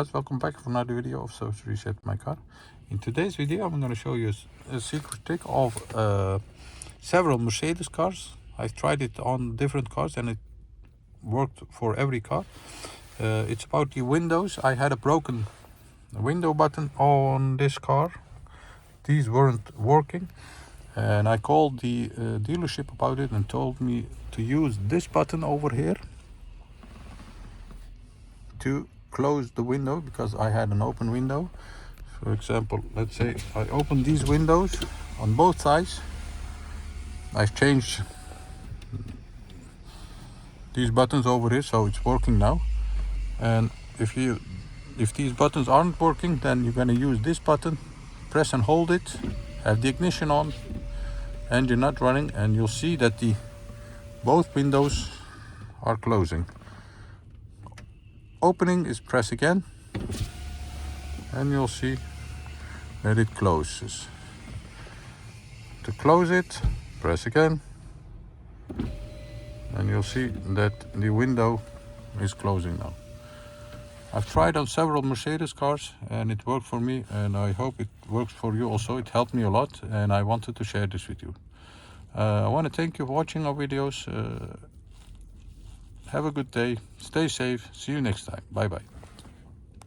Welcome back for another video of So to Reset My Car. In today's video I'm going to show you a secret trick of several Mercedes cars. I've tried it on different cars and it worked for every car. It's about the windows. I had a broken window button on this car. These weren't working and I called the dealership about it and told me to use this button over here to close the window because I had an open window. For example, let's say I open these windows on both sides. I've changed these buttons over here so it's working now. And if these buttons aren't working, then you're going to use this button, press and hold it, have the ignition on, engine not running, and you'll see that both windows are closing. Opening is press again and you'll see that it closes. To close it, press again and you'll see that the window is closing now. I've tried on several Mercedes cars and it worked for me, and I hope it works for you also. It helped me a lot and I wanted to share this with you. I want to thank you for watching our videos. Have a good day, stay safe, see you next time, bye bye.